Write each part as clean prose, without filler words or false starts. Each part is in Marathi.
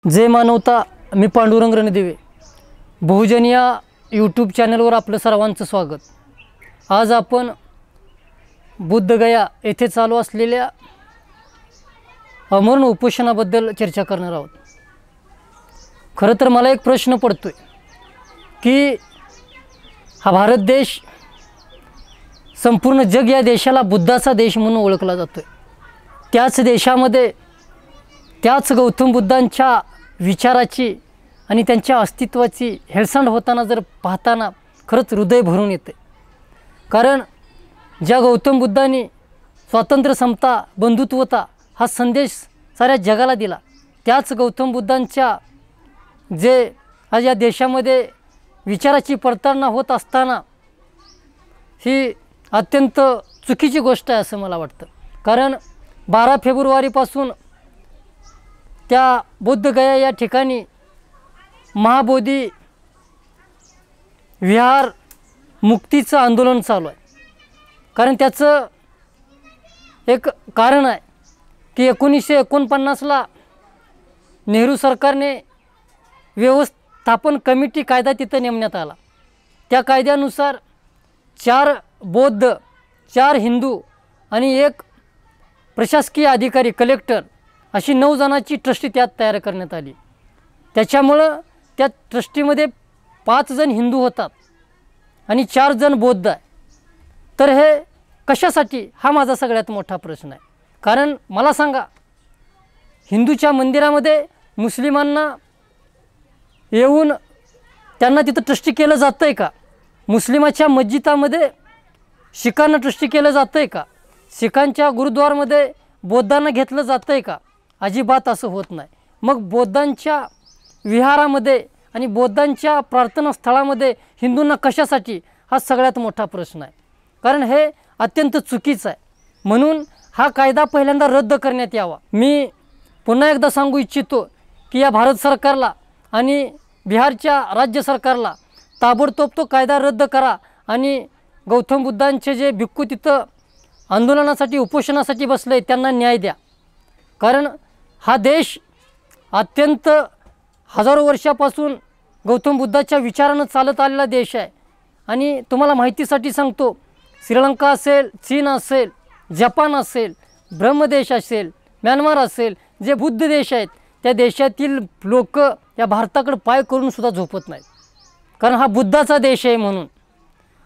जय मानवता। मी पांडुरंग रणदिवे, बहुजन या यूट्यूब चॅनलवर आपलं सर्वांचं स्वागत। आज आपण बुद्धगया येथे चालू असलेल्या अमरण उपोषणाबद्दल चर्चा करणार आहोत। खरं तर मला एक प्रश्न पडतोय की हा भारत देश संपूर्ण जग या देशाला बुद्धाचा देश म्हणून ओळखला जातोय। त्याच देशामध्ये त्याच गौतम बुद्धांच्या विचाराची आणि त्यांच्या अस्तित्वाची हेळसांड होताना जर पाहताना खरंच हृदय भरून येते। कारण ज्या गौतम बुद्धांनी स्वातंत्र्य, समता, बंधुत्वता हा संदेश साऱ्या जगाला दिला, त्याच गौतम बुद्धांच्या जे आज या देशामध्ये विचाराची पडताळणी होत असताना ही अत्यंत चुकीची गोष्ट आहे असं मला वाटतं। कारण 12 फेब्रुवारीपासून त्या बुद्धगया या ठिकाणी महाबोधी विहार मुक्तीचं आंदोलन चालू आहे। कारण त्याचं एक कारण आहे की 1949ला नेहरू सरकारने व्यवस्थापन कमिटी कायदा तिथं नेमण्यात आला। त्या कायद्यानुसार 4 बौद्ध, 4 हिंदू आणि 1 प्रशासकीय अधिकारी कलेक्टर अशी 9 जणांची ट्रस्टी त्यात तयार करण्यात आली। त्याच्यामुळं त्या ट्रस्टीमध्ये 5 जण हिंदू होतात आणि 4 जण बौद्ध आहे। तर हे कशासाठी हा माझा सगळ्यात मोठा प्रश्न आहे। कारण मला सांगा, हिंदूच्या मंदिरामध्ये मुस्लिमांना येऊन त्यांना तिथं ट्रस्टी केलं जातं आहे का? मुस्लिमाच्या मस्जिदामध्ये शिखांना ट्रस्टी केलं जातं आहे का? शिखांच्या गुरुद्वारमध्ये बौद्धांना घेतलं जातं आहे का? अजिबात असं होत नाही। मग बौद्धांच्या विहारामध्ये आणि बौद्धांच्या प्रार्थना स्थळामध्ये हिंदूंना कशासाठी, हा सगळ्यात मोठा प्रश्न आहे। कारण हे अत्यंत चुकीचं आहे। म्हणून हा कायदा पहिल्यांदा रद्द करण्यात यावा। मी पुन्हा एकदा सांगू इच्छितो की या भारत सरकारला आणि बिहारच्या राज्य सरकारला ताबडतोब तो कायदा रद्द करा आणि गौतम बुद्धांचे जे भिक्खू तिथं आंदोलनासाठी, उपोषणासाठी बसले त्यांना न्याय द्या। कारण हा देश अत्यंत हजारो वर्षापासून गौतम बुद्धाच्या विचारानं चालत आलेला देश आहे। आणि तुम्हाला माहितीसाठी सांगतो, श्रीलंका असेल, चीन असेल, जपान असेल, ब्रह्मदेश असेल, म्यानमार असेल, जे बुद्ध देश आहेत त्या देशातील लोक या भारताकडे पाय करून सुद्धा झोपत नाहीत। कारण हा बुद्धाचा देश आहे म्हणून।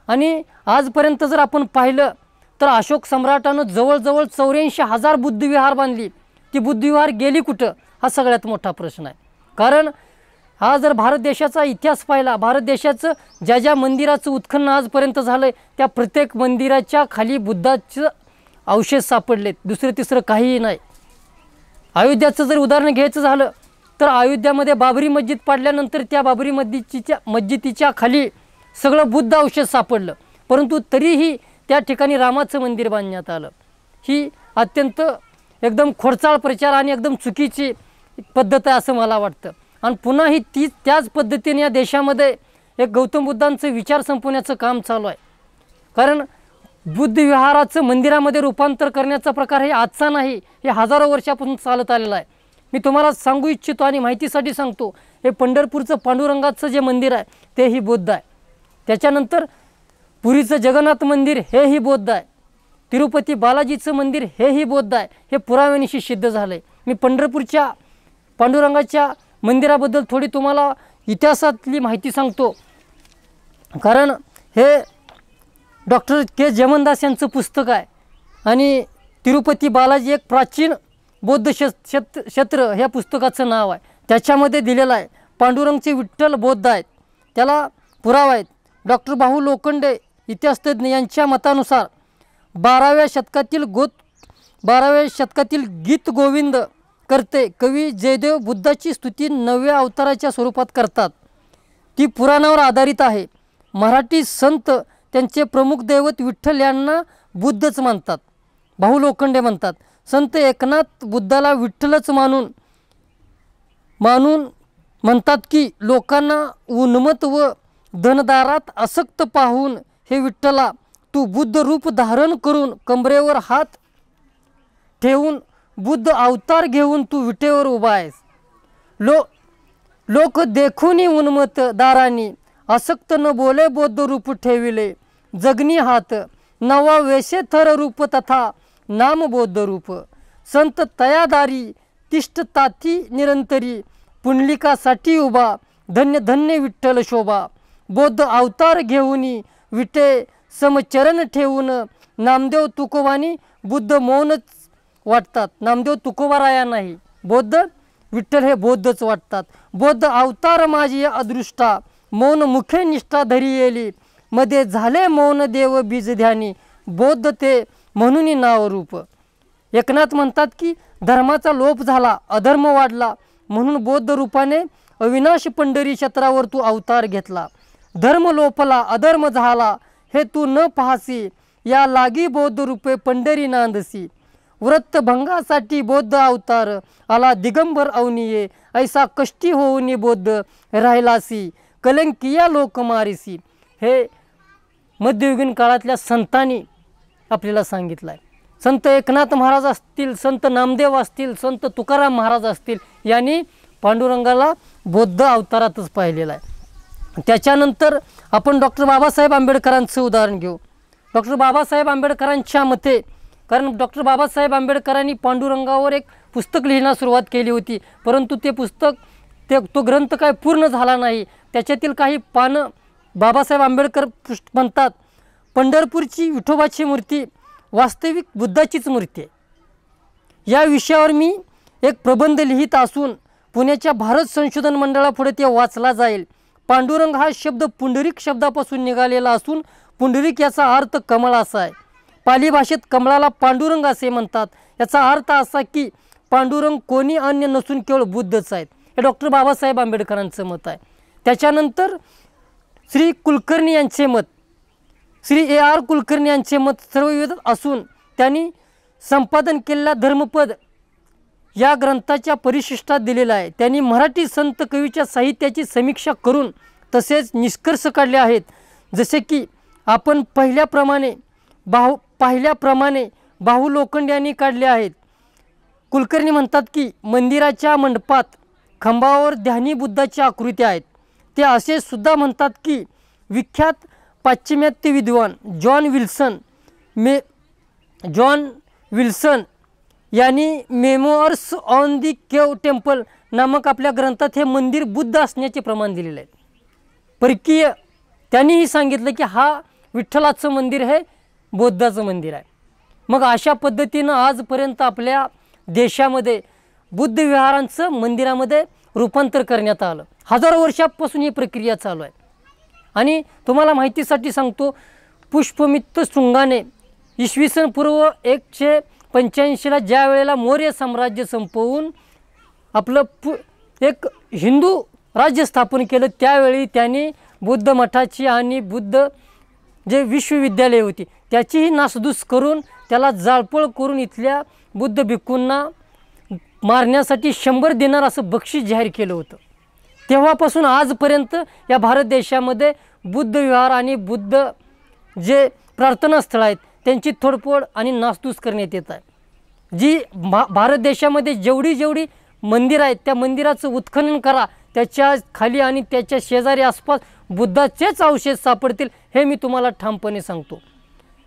आणि आजपर्यंत जर आपण पाहिलं तर अशोक सम्राटानं जवळजवळ 84,000 बुद्धविहार बांधली। ती बुद्धविहार गेली कुठं, हा सगळ्यात मोठा प्रश्न आहे। कारण हा जर भारत देशाचा इतिहास पाहिला, भारत देशाचं ज्या ज्या मंदिराचं उत्खनन आजपर्यंत झालं आहे त्या प्रत्येक मंदिराच्या खाली बुद्धाचं अवशेष सापडलेत, दुसरं तिसरं काहीही नाही। अयोध्याचं जर उदाहरण घ्यायचं झालं तर अयोध्यामध्ये बाबरी मस्जिद पाडल्यानंतर त्या बाबरी मस्जिदीच्या खाली सगळं बुद्ध अवशेष सापडलं, परंतु तरीही त्या ठिकाणी रामाचं मंदिर बांधण्यात आलं। ही अत्यंत एकदम खोडसाळ प्रचार आणि एकदम चुकीची पद्धत आहे असं मला वाटतं। आणि पुन्हा ही त्याच पद्धतीने या देशामध्ये एक गौतम बुद्धांचं विचार संपवण्याचं काम चालू आहे। कारण बुद्ध विहाराचं मंदिरामध्ये रूपांतर करण्याचा प्रकार हे आजचा नाही, हे हजारो वर्षापासून चालत आलेला आहे। मी तुम्हाला सांगू इच्छितो आणि माहितीसाठी सांगतो, हे पंढरपूरचं पांडुरंगाचं जे मंदिर आहे तेही बौद्ध आहे। त्याच्यानंतर पुरीचं जगन्नाथ मंदिर हेही बौद्ध आहे। तिरुपती बालाजीचं मंदिर हेही बौद्ध आहे। हे पुराव्यानिशी सिद्ध झालं आहे। मी पंढरपूरच्या पांडुरंगाच्या मंदिराबद्दल थोडी तुम्हाला इतिहासातली माहिती सांगतो। कारण हे डॉक्टर के जमनदास यांचं पुस्तक आहे आणि तिरुपती बालाजी एक प्राचीन बौद्ध क्षेत्र ह्या पुस्तकाचं नाव आहे। त्याच्यामध्ये दिलेलं आहे पांडुरंगचे विठ्ठल बौद्ध आहेत, त्याला पुरावा आहेत। डॉक्टर बाहू लोखंडे इतिहासतज्ञ यांच्या मतानुसार 12व्या शतकातील गीत गोविंद करते कवी जयदेव बुद्धाची स्तुती 9व्या अवताराच्या स्वरूपात करतात। ती पुराणावर आधारित आहे। मराठी संत त्यांचे प्रमुख दैवत विठ्ठल यांना बुद्धच मानतात। बाहू लोखंडे म्हणतात, संत एकनाथ बुद्धाला विठ्ठलच मानून म्हणतात की लोकांना उन्मत्त व धनदारात आसक्त पाहून हे विठ्ठला तू बुद्ध रूप धारण करून कमरेवर हात ठेवून बुद्ध अवतार घेऊन तू विटेवर उभा आहेस। लोक देखुनी उन्मत दारानी, आसक्त न बोले बौद्ध रूप ठेविले, जगनी हात नवा वेशे थर रूप तथा नाम बौद्ध रूप, संत तयादारी तिष्ठ ताती निरंतरी, पुंडलिकासाठी उभा धन्य धन्य विठ्ठल शोभा, बौद्ध अवतार घेऊनी विटे समचरण ठेवून, नामदेव तुकोबानी बुद्ध मौनच वाटतात. नामदेव तुकोबाराया नाही, बौद्ध विठ्ठल हे बौद्धच वाटतात. बौद्ध अवतार माझी अदृष्टा, मौन मुखे निष्ठा धरी येली, मध्ये झाले मौन देव बीज ध्यानी, बौद्ध ते म्हणून नाव रूप. एकनाथ म्हणतात की धर्माचा लोप झाला, अधर्म वाढला, म्हणून बौद्ध रूपाने अविनाश पंढरी क्षेत्रावर तू अवतार घेतला. धर्म लोपला अधर्म झाला, हे तू न पाहसी, या लागी बौद्ध रूपे पंढरी नांदसी. व्रतभंगासाठी बौद्ध अवतार आला दिगंबर अवनिये, ऐसा कष्टी होऊनी बौद्ध राहिलासी, कलंकिया लोक मारिसी. हे मध्ययुगीन काळातल्या संतांनी आपल्याला सांगितलं आहे. संत एकनाथ महाराज असतील, संत नामदेव असतील, संत तुकाराम महाराज असतील, यांनी पांडुरंगाला बौद्ध अवतारातच पाहिलेलं आहे. त्याच्यानंतर आपण डॉक्टर बाबासाहेब आंबेडकरांचं उदाहरण घेऊ. डॉक्टर बाबासाहेब आंबेडकरांच्या मते, कारण डॉक्टर बाबासाहेब आंबेडकरांनी पांडुरंगावर एक पुस्तक लिहिण्यास सुरुवात केली होती, परंतु ते पुस्तक तो ग्रंथ काय पूर्ण झाला नाही. त्याच्यातील काही पानं बाबासाहेब आंबेडकर म्हणतात, पंढरपूरची विठोबाची मूर्ती वास्तविक बुद्धाचीच मूर्ती आहे. या विषयावर मी एक प्रबंध लिहित असून पुण्याच्या भारत संशोधन मंडळापुढे ते वाचला जाईल. पांडुरंग हा शब्द पुंडरीक शब्दापासून निघालेला असून पुंडरीक याचा अर्थ कमळ असा आहे. पाली भाषेत कमळाला पांडुरंग असे म्हणतात. याचा अर्थ असा की पांडुरंग कोणी अन्य नसून केवळ बुद्धच आहेत. हे डॉक्टर बाबासाहेब आंबेडकरांचं मत आहे. त्याच्यानंतर श्री कुलकर्णी यांचे मत, श्री AR कुलकर्णी यांचे मत सर्वविध असून त्यांनी संपादन केलेल्या धर्मपद या ग्रंथाच्या परिशिष्टात दिलेला आहे. त्यांनी मराठी संत कवीच्या साहित्याची समीक्षा करून तसेच निष्कर्ष काढले आहेत, जसे की आपण पाहिल्याप्रमाणे बाहू लोखंड यांनी काढले आहेत. कुलकर्णी म्हणतात की मंदिराच्या मंडपात खांबावर ध्यानी बुद्धाची आकृती आहेत. ते असे सुद्धा म्हणतात की विख्यात पाश्चिमात्य विद्वान जॉन विल्सन यांनी मेमोअर्स ऑन दी केव टेम्पल नामक आपल्या ग्रंथात हे मंदिर बुद्ध असण्याचे प्रमाण दिलेले आहे. परकीय त्यांनीही सांगितलं की हा विठ्ठलाचं मंदिर हे बौद्धाचं मंदिर आहे. मग अशा पद्धतीनं आजपर्यंत आपल्या देशामध्ये बुद्ध विहारांचं मंदिरामध्ये रूपांतर करण्यात आलं. हजारो वर्षापासून ही प्रक्रिया चालू आहे. आणि तुम्हाला माहितीसाठी सांगतो, पुष्पमित्र शृंगाने इसवी सन पूर्व 185ला ज्या वेळेला मौर्य साम्राज्य संपवून आपलं एक हिंदू राज्य स्थापन केलं, त्यावेळी त्यांनी बुद्ध मठाची आणि बुद्ध जे विश्वविद्यालय होती त्याचीही नासधूस करून त्याला जाळपोळ करून इथल्या बुद्ध भिक्खूंना मारण्यासाठी 100 दिनार असं बक्षीस जाहीर केलं होतं. तेव्हापासून आजपर्यंत या भारत देशामध्ये बुद्ध विहार आणि बुद्ध जे प्रार्थनास्थळं आहेत त्यांची तोडफोड आणि नासधूस करण्यात येत आहे. जी भारत देशामध्ये जेवढी मंदिरं आहेत त्या मंदिराचं उत्खनन करा, त्याच्या खाली आणि त्याच्या शेजारी आसपास बुद्धाचेच अवशेष सापडतील, हे मी तुम्हाला ठामपणे सांगतो.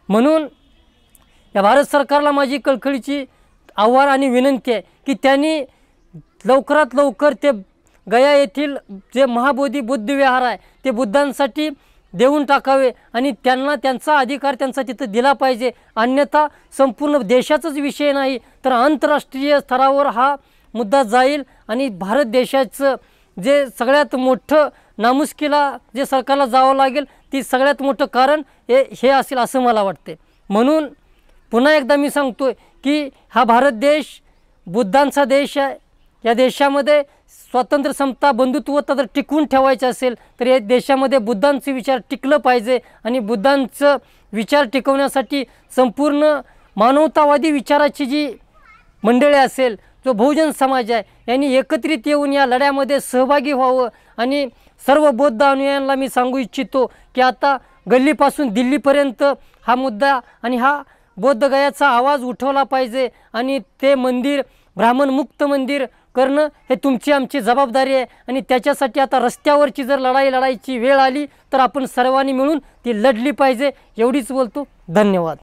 म्हणून या भारत सरकारला माझी कळकळीची आव्हान आणि विनंती आहे की त्यांनी लवकरात लवकर ते गया येथील जे महाबोधी बुद्ध विहार आहे ते बुद्धांसाठी देऊन टाकावे आणि त्यांना त्यांचा अधिकार त्यांचा तिथं दिला पाहिजे. अन्यथा संपूर्ण देशाचाच विषय नाही तर आंतरराष्ट्रीय स्तरावर हा मुद्दा जाईल आणि भारत देशाचं जे सगळ्यात मोठं नामुष्कीला जे सरकारला जावं लागेल ती सगळ्यात मोठं कारण हे असेल असं मला वाटते. म्हणून पुन्हा एकदा मी सांगतो की हा भारत देश बुद्धांचा देश आहे. या देशामध्ये स्वातंत्र्य, समता, बंधुत्व तर टिकवून ठेवायचं असेल तर या देशामध्ये बुद्धांचे विचार टिकलं पाहिजे आणि बुद्धांचं विचार टिकवण्यासाठी संपूर्ण मानवतावादी विचाराची जी मंडळी असेल, जो बहुजन समाज आहे, यांनी एकत्रित येऊन या लढ्यामध्ये सहभागी व्हावं. आणि सर्व बौद्ध अनुयायांना मी सांगू इच्छितो की आता गल्लीपासून दिल्लीपर्यंत हा मुद्दा आणि हा बौद्ध गयाचा आवाज उठवला पाहिजे आणि ते मंदिर ब्राह्मणमुक्त मंदिर, करणं हे तुमची आमची जबाबदारी आहे आणि त्याच्यासाठी आता रस्त्यावरची जर लढाई लढायची वेळ आली तर आपण सर्वांनी मिळून ती लढली पाहिजे. एवढीच बोलतो. धन्यवाद.